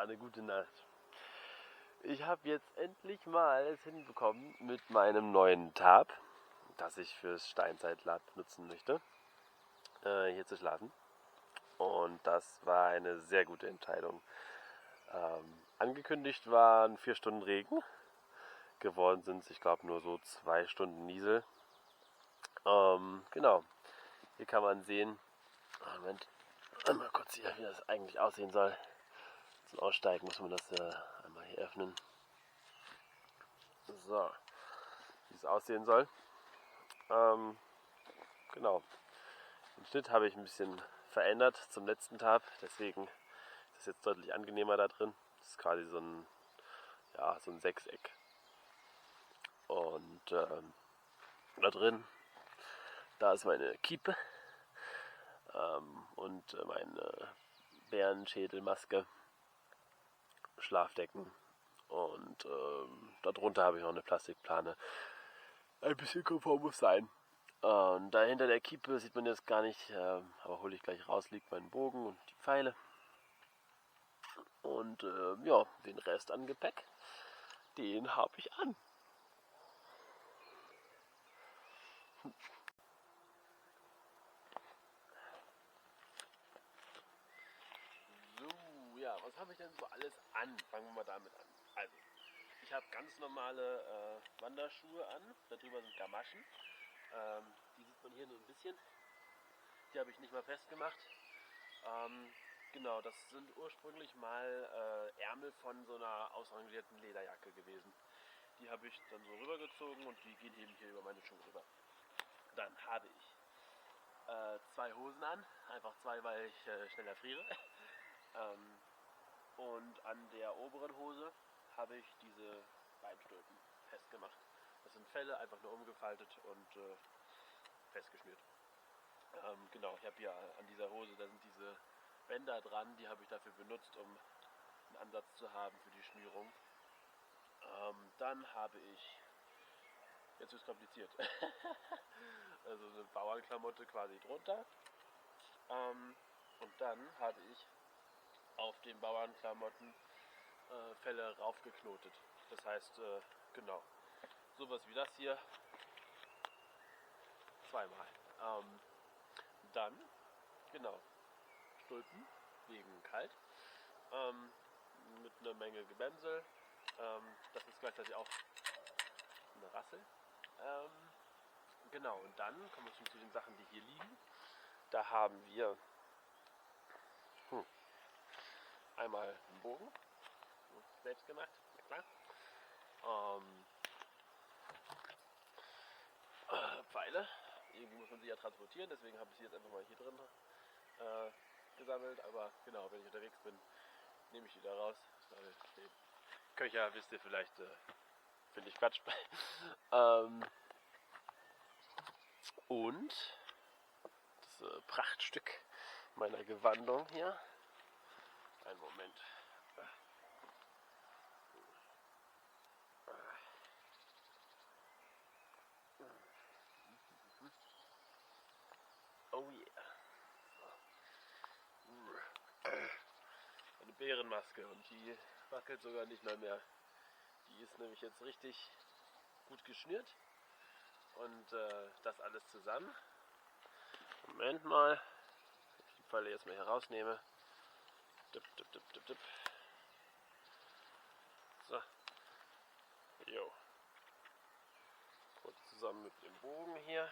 eine gute Nacht. Ich habe jetzt endlich mal es hinbekommen mit meinem neuen Tab, das ich fürs Steinzeitlab nutzen möchte, hier zu schlafen. Und das war eine sehr gute Entscheidung. Angekündigt waren 4 Stunden Regen. Geworden sind es, ich glaube, nur so 2 Stunden Niesel. Genau. Hier kann man sehen, Moment, einmal kurz hier, wie das eigentlich aussehen soll. Zum Aussteigen muss man das einmal hier öffnen. So, wie es aussehen soll. Genau. Den Schnitt habe ich ein bisschen verändert zum letzten Tab, deswegen ist es jetzt deutlich angenehmer da drin. Das ist quasi so ein Sechseck. Und da drin, da ist meine Kiepe und meine Bärenschädelmaske, Schlafdecken und darunter habe ich noch eine Plastikplane. Ein bisschen Komfort muss sein. Und da hinter der Kiepe sieht man jetzt gar nicht, aber hole ich gleich raus, liegt mein Bogen und die Pfeile. Und den Rest an Gepäck, den habe ich an. So, ja, was habe ich denn so alles an? Fangen wir mal damit an. Also, ich habe ganz normale Wanderschuhe an, darüber sind Gamaschen. Die sieht man hier nur ein bisschen. Die habe ich nicht mal festgemacht. Genau, das sind ursprünglich mal Ärmel von so einer ausrangierten Lederjacke gewesen. Die habe ich dann so rübergezogen und die gehen eben hier über meine Schuhe rüber. Dann habe ich 2 Hosen an, einfach 2, weil ich schneller friere. Und an der oberen Hose habe ich diese Beinstülpen festgemacht. Das sind Felle, einfach nur umgefaltet und festgeschnürt. Genau, ich habe hier an dieser Hose, da sind diese Bänder dran, die habe ich dafür benutzt, um einen Ansatz zu haben für die Schnürung. Dann habe ich, jetzt ist es kompliziert, also eine Bauernklamotte quasi drunter. Und dann habe ich auf den Bauernklamotten Felle raufgeknotet. Das heißt, genau, sowas wie das hier, zweimal. Dann, genau, Stulpen, wegen kalt, mit einer Menge Gebämsel. Das ist gleichzeitig auch eine Rassel. Genau, und dann kommen wir schon zu den Sachen, die hier liegen. Da haben wir einmal einen Bogen, selbst gemacht, klar. Pfeile, irgendwie muss man sie ja transportieren, deswegen habe ich sie jetzt einfach mal hier drin gesammelt. Aber genau, wenn ich unterwegs bin, nehme ich die da raus. Den Köcher wisst ihr vielleicht, finde ich Quatsch. Und das Prachtstück meiner Gewandung hier. Einen Moment. Oh yeah. Eine Bärenmaske und die wackelt sogar nicht mehr. Die ist nämlich jetzt richtig gut geschnürt. Und das alles zusammen. Moment mal. Ich die Pfeile jetzt mal hier rausnehme. Dip, dip, dip, dip, dip. So. Jo. Kurz zusammen mit dem Bogen hier.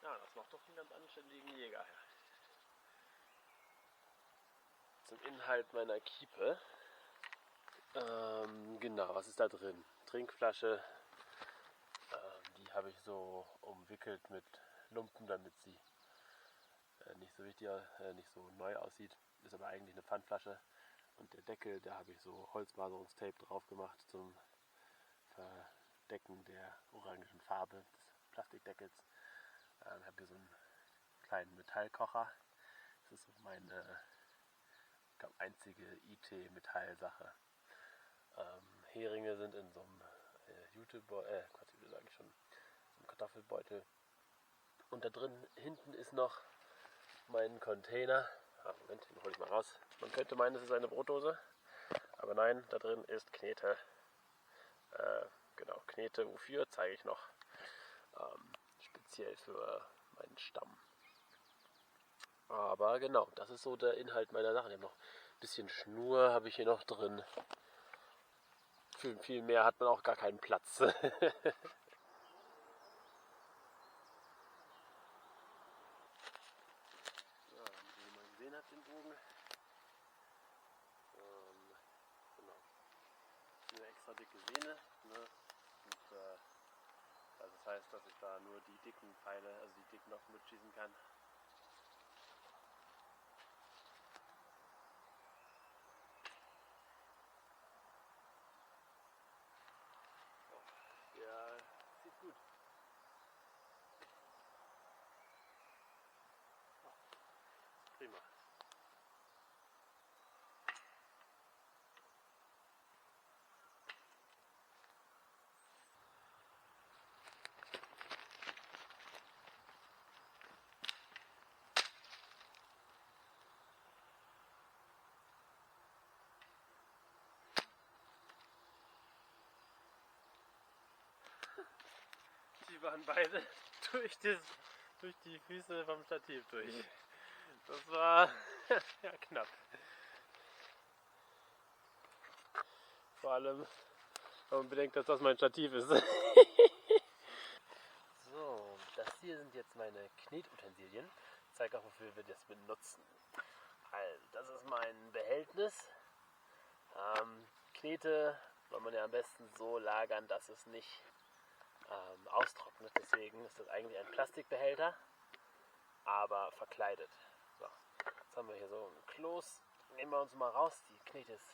Ja, das macht doch einen ganz anständigen Jäger. Zum Inhalt meiner Kiepe. Genau, was ist da drin? Trinkflasche. Die habe ich so umwickelt mit Lumpen, damit sie nicht so neu aussieht. Ist aber eigentlich eine Pfandflasche. Und der Deckel, da habe ich so Holzmaserungstape drauf gemacht zum Verdecken der orangen Farbe des Plastikdeckels. Ich habe hier so einen kleinen Metallkocher. Das ist so meine einzige IT-Metallsache. Heringe sind in so einem Jutebeutel, Quatsch, sage ich schon, so ein Kartoffelbeutel. Und da drin, hinten ist noch mein Container. Moment, den hole ich mal raus. Man könnte meinen, es ist eine Brotdose, aber nein, da drin ist Knete. Genau, Knete, wofür, zeige ich noch. Speziell für meinen Stamm. Aber genau, das ist so der Inhalt meiner Sachen. Ich habe noch ein bisschen Schnur, habe ich hier noch drin. Für viel mehr hat man auch gar keinen Platz. Ja, wie ihr mal gesehen habt, den Bogen. Genau. Eine extra dicke Sehne. Ne? Und, also das heißt, dass ich da nur die dicken Pfeile, also die dicken noch mitschießen kann. Ja, sieht gut. Prima. Die waren beide durch die Füße vom Stativ durch. Das war ja knapp. Vor allem, wenn man bedenkt, dass das mein Stativ ist. So, das hier sind jetzt meine Knetutensilien. Ich zeige auch, wofür wir das benutzen. Also, das ist mein Behältnis. Knete soll man ja am besten so lagern, dass es nicht austrocknet. Deswegen ist das eigentlich ein Plastikbehälter, aber verkleidet. So, jetzt haben wir hier so ein Kloß. Nehmen wir uns mal raus. Die Knete ist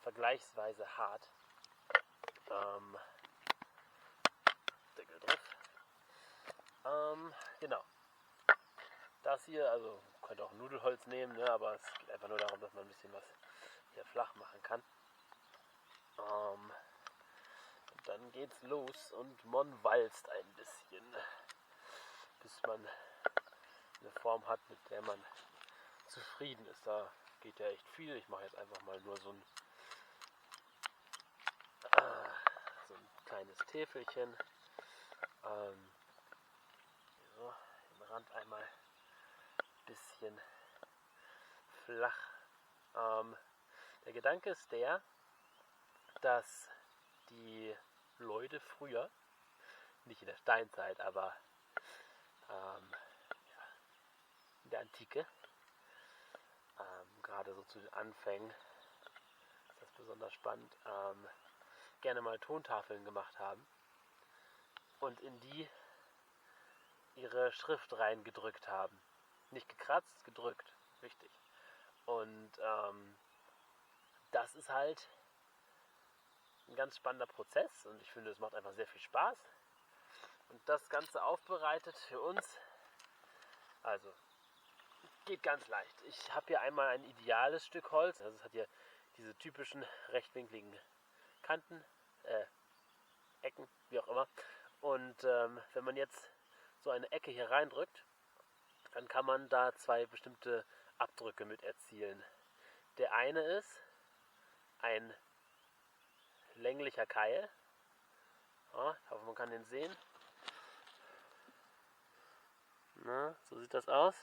vergleichsweise hart. Deckel drauf. Genau. Das hier, also könnt auch Nudelholz nehmen, ne, aber es geht einfach nur darum, dass man ein bisschen was hier flach machen kann. Und dann geht's los und man walzt ein bisschen, bis man eine Form hat, mit der man zufrieden ist. Da geht ja echt viel. Ich mache jetzt einfach mal nur so ein kleines Täfelchen. So, den Rand einmal ein bisschen flach. Der Gedanke ist der, dass die Leute früher, nicht in der Steinzeit, aber in der Antike, gerade so zu den Anfängen, ist das besonders spannend, gerne mal Tontafeln gemacht haben und in die ihre Schrift reingedrückt haben. Nicht gekratzt, gedrückt. Wichtig. Und das ist halt ein ganz spannender Prozess und ich finde, es macht einfach sehr viel Spaß. Und das Ganze aufbereitet für uns, also geht ganz leicht. Ich habe hier einmal ein ideales Stück Holz, also es hat hier diese typischen rechtwinkligen Kanten, Ecken, wie auch immer. Und wenn man jetzt so eine Ecke hier reindrückt, dann kann man da zwei bestimmte Abdrücke mit erzielen. Der eine ist ein länglicher Keil. Ja, ich hoffe, man kann den sehen. Na, so sieht das aus.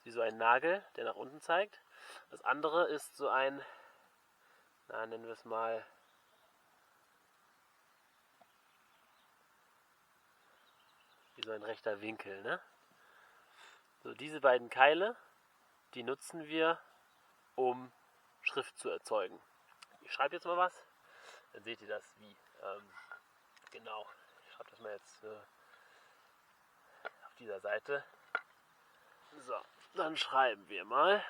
Wie so ein Nagel, der nach unten zeigt. Das andere ist so ein, nennen wir es mal, wie so ein rechter Winkel, ne? So, diese beiden Keile, die nutzen wir, um Schrift zu erzeugen. Ich schreibe jetzt mal was, dann seht ihr das wie. Genau, ich schreibe das mal jetzt auf dieser Seite. So, dann schreiben wir mal.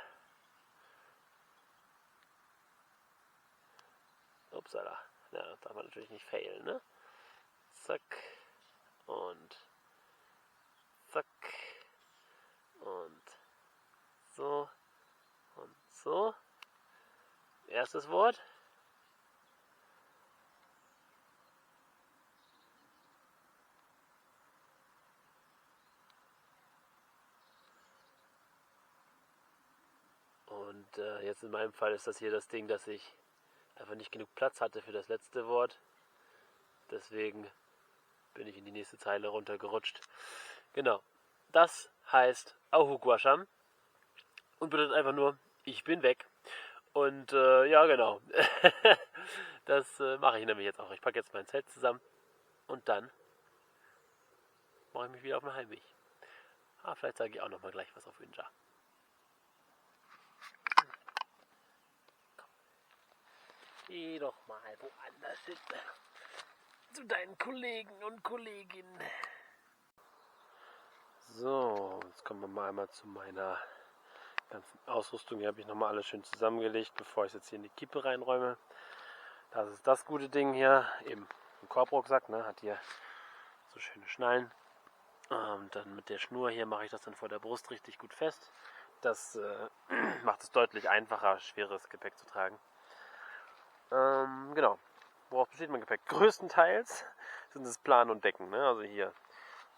Upsala, ja, das darf man natürlich nicht failen, ne? Zack und zack und so und so. Erstes Wort. jetzt in meinem Fall ist das hier das Ding, dass ich einfach nicht genug Platz hatte für das letzte Wort. Deswegen bin ich in die nächste Zeile runtergerutscht. Genau. Das heißt Ahuguasham und bedeutet einfach nur, ich bin weg. Und ja, genau. Das mache ich nämlich jetzt auch. Ich packe jetzt mein Zelt zusammen und dann mache ich mich wieder auf den Heimweg. Vielleicht sage ich auch nochmal gleich was auf Winja. Geh doch mal woanders hin. Zu deinen Kollegen und Kolleginnen. So, jetzt kommen wir mal einmal zu meiner ganzen Ausrüstung. Hier habe ich nochmal alles schön zusammengelegt, bevor ich es jetzt hier in die Kippe reinräume. Das ist das gute Ding hier, eben ein Korbrucksack, ne? Hat hier so schöne Schnallen. Und dann mit der Schnur hier mache ich das dann vor der Brust richtig gut fest. Das macht es deutlich einfacher, schweres Gepäck zu tragen. Genau. Worauf besteht mein Gepäck? Größtenteils sind es Planen und Decken. Ne? Also hier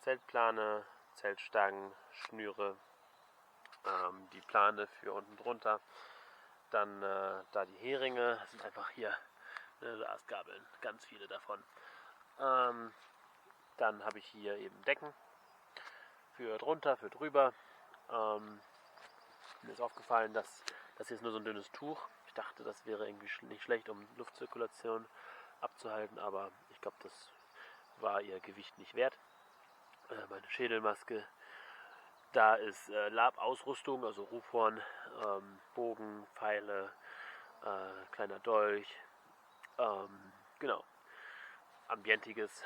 Zeltplane, Zeltstangen, Schnüre, die Plane für unten drunter. Dann da die Heringe, sind einfach hier Glasgabeln, ganz viele davon. Dann habe ich hier eben Decken für drunter, für drüber. Mir ist aufgefallen, dass das hier ist nur so ein dünnes Tuch. Ich dachte, das wäre irgendwie nicht schlecht, um Luftzirkulation abzuhalten, aber ich glaube, das war ihr Gewicht nicht wert. Meine Schädelmaske, da ist Labausrüstung, also Rufhorn, Bogen, Pfeile, kleiner Dolch, genau, Ambientiges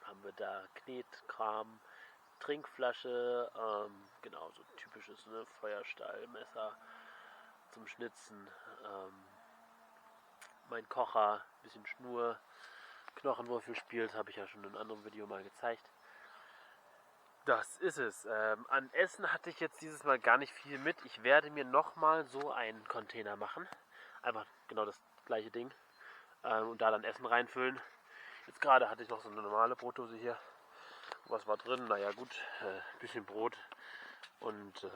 haben wir da, Knetkram, Trinkflasche, genau, so typisches, ne, Feuerstahl, Messer zum Schnitzen, mein Kocher, bisschen Schnur, Knochenwurfel spielt, habe ich ja schon in einem anderen Video mal gezeigt. Das ist es. An Essen hatte ich jetzt dieses Mal gar nicht viel mit. Ich werde mir nochmal so einen Container machen. Einfach genau das gleiche Ding. Und da dann Essen reinfüllen. Jetzt gerade hatte ich noch so eine normale Brotdose hier. Was war drin? Naja gut, bisschen Brot und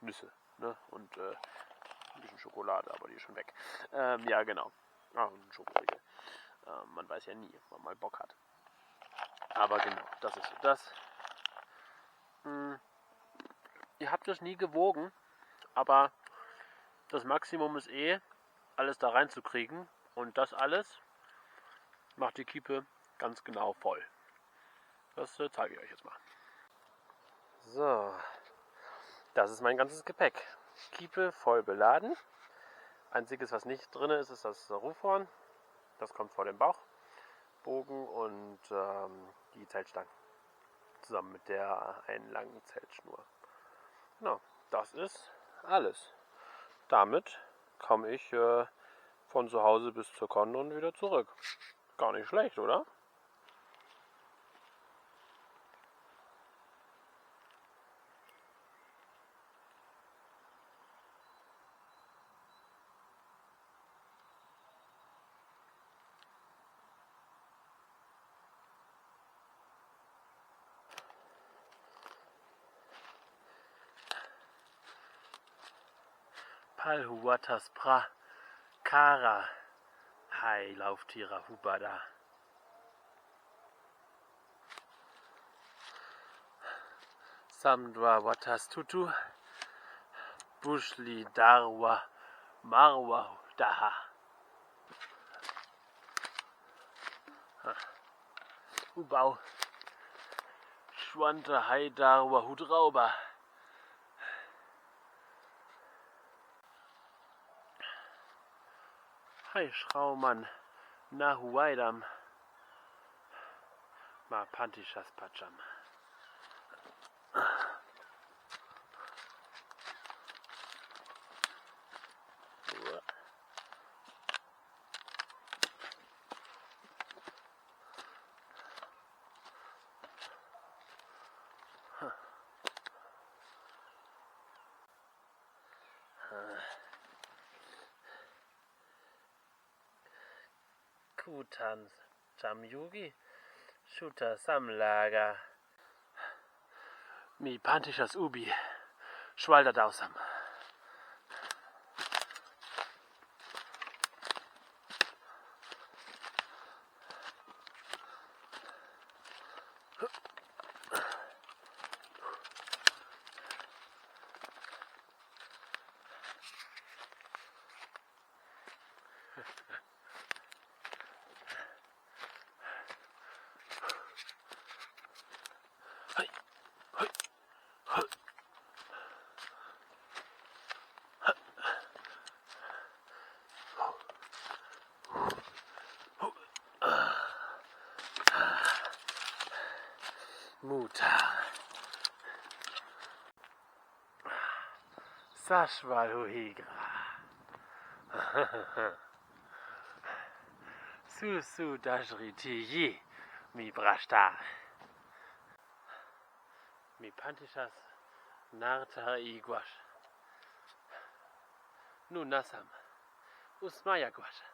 Nüsse, ne? Und ein bisschen Schokolade, aber die ist schon weg. Ja genau, ein Schokoriegel. Man weiß ja nie, ob man mal Bock hat. Aber genau, das ist so das. Ihr habt das nie gewogen, aber das Maximum ist alles da reinzukriegen. Und das alles macht die Kiepe ganz genau voll. Das zeige ich euch jetzt mal. So, das ist mein ganzes Gepäck. Kiepe voll beladen. Einziges, was nicht drin ist, ist das Rufhorn. Das kommt vor dem Bauch. Bogen und die Zeltstangen. Zusammen mit der einen langen Zeltschnur. Genau, das ist alles. Damit komme ich von zu Hause bis zur Konde und wieder zurück. Gar nicht schlecht, oder? Palhuatas pra Kara Hai Lauftierer Hubada. Samdwa Watas Tutu Bushli Darwa Marwa Daha. Ubau Schwanta Hai Darwa Hudrauba. Hai Schraumann Nahuaidam Ma Pantishas Pacham. Kutan Jamyugi Shuta Samlaga Mi Pantishas ubi, schwalda dausam. Muta. Sashvaluhigra. Susu dajriti yi mi brashta. Mi Pantishas narta iguash. Nu nasam. Usmaya guash.